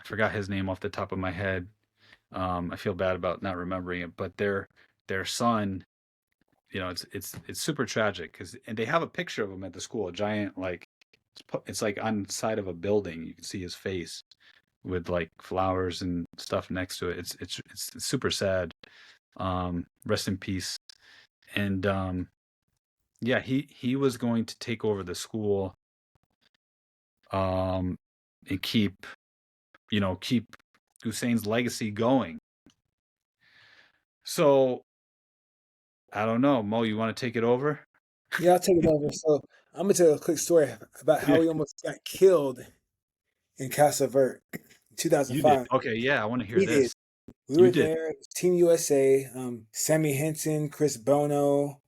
forgot his name off the top of my head. I feel bad about not remembering it, but their son, it's super tragic and they have a picture of him at the school, a giant like it's like on the side of a building. You can see his face with like flowers and stuff next to it. It's super sad. Rest in peace. And yeah, he was going to take over the school, um, and keep Hussein's legacy going. So I don't know, Mo, you want to take it over? Yeah, I'll take it over. So I'm gonna tell you a quick story about how Yeah, we almost got killed in Casa Verde in you did. 2005. Okay, yeah, I want to hear We did. this. We You were did. there. Team USA, Sammy Henson, Chris Bono,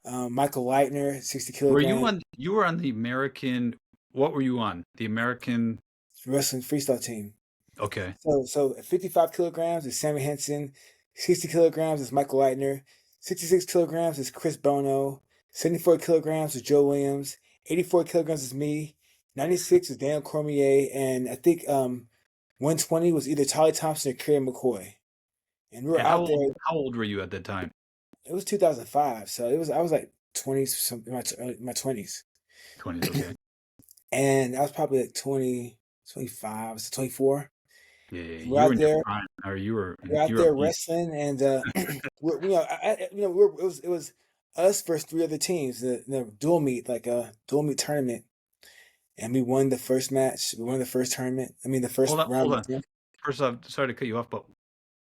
Michael Leitner, 60 Were you kilograms, on? You were on the American. What were you on? The American. wrestling freestyle team. Okay. So at 55 kilograms is Sammy Henson, 60 kilograms is Michael Leitner, 66 kilograms is Chris Bono, 74 kilograms is Joe Williams, 84 kilograms is me, 96 is Daniel Cormier, and I think 120 was either Charlie Thompson or Kerry McCoy. And we were And out there. how old were you at that time? It was 2005, so I was like 20 something, my 20s, 20s. Okay. and I was probably like 20, 25, so 24. Yeah, yeah, We're you were out in your there. prime, or you were We're out you were a there beast. wrestling, and it was us versus three other teams, the dual meet, like a dual meet tournament, and we won the first match. We won the first tournament. I mean, the first round. Hold on. First off, sorry to cut you off, but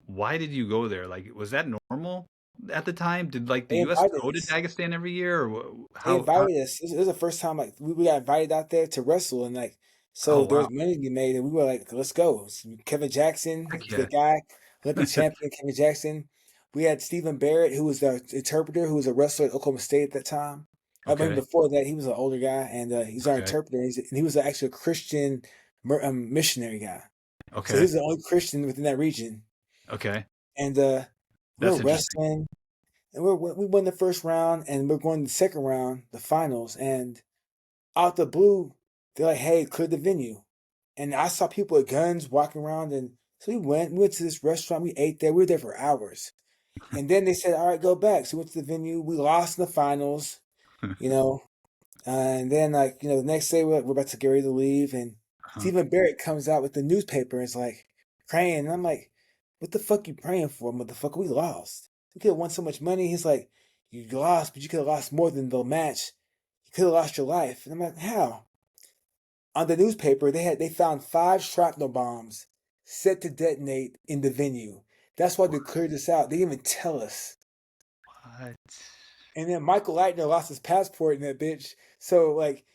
why did you go there? Like, was that normal at the time? Did like the They U.S. invited go to us. Dagestan every year, or They how? invited us. It was the first time like we got invited out there to wrestle, and like Oh so there wow, was money to be made, and we were like, let's go. So Kevin Jackson, heck the yeah. guy, Olympic champion, Kevin Jackson. We had Stephen Barrett, who was the interpreter, who was a wrestler at Oklahoma State at that time. I mean, Okay, before that, he was an older guy, and he's our okay, interpreter. And he was actually a Christian missionary guy. So okay, he's the only Christian within that region. okay. And we were That's interesting. wrestling, and we won the first round, and we're going to the second round, the finals, and out the blue, they're like, "Hey, clear the venue." And I saw people with guns walking around, and so we went to this restaurant. We ate there. We were there for hours, and then they said, "All right, go back." So we went to the venue. We lost in the finals, you know. And then, like, the next day we're about to get ready to leave, and Uh-huh. Stephen Barrett comes out with the newspaper and is like praying. And I'm like, "What the fuck you praying for, motherfucker? We lost. You could have won so much money." He's like, "You lost, but you could have lost more than the match. You could have lost your life." And I'm like, "How?" On the newspaper, they found 5 shrapnel bombs set to detonate in the venue. That's why they cleared this out. They didn't even tell us. What? And then Michael Leitner lost his passport in that bitch. So like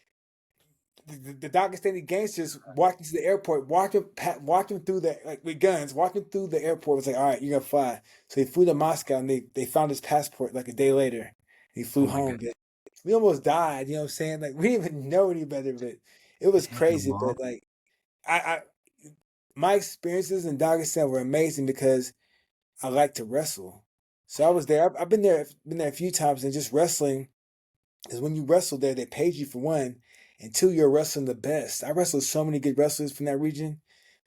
the Dagestani gangsters walked into the airport, walked him through the like with guns, walked him through the airport. Was like, all right, you're gonna fly. So he flew to Moscow, and they found his passport like a day later. He Oh flew my home. God. But we almost died. You know what I'm saying? Like we didn't even know any better, but it was Damn, crazy. Mo. But like I my experiences in Dagestan were amazing because I like to wrestle. So I was there. I've been there a few times, and just wrestling is when you wrestle there, they paid you for one, and two, you're wrestling the best. I wrestled so many good wrestlers from that region,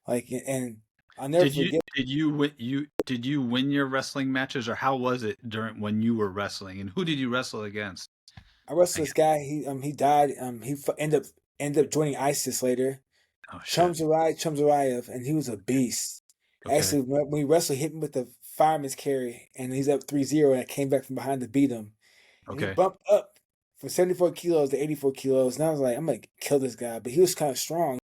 like, and I'll never forget. Did you win your wrestling matches, or how was it during when you were wrestling, and who did you wrestle against? I wrestled I this guy. He died. Ended up joining ISIS later. Oh shit. Chumzarayev, and he was a beast. Okay. Actually, when we wrestled, hit him with the fireman's carry, and he's up 3-0, and I came back from behind to beat him. And he Okay. bumped up from 74 kilos to 84 kilos. And I was like, I'm going to kill this guy. But he was kind of strong.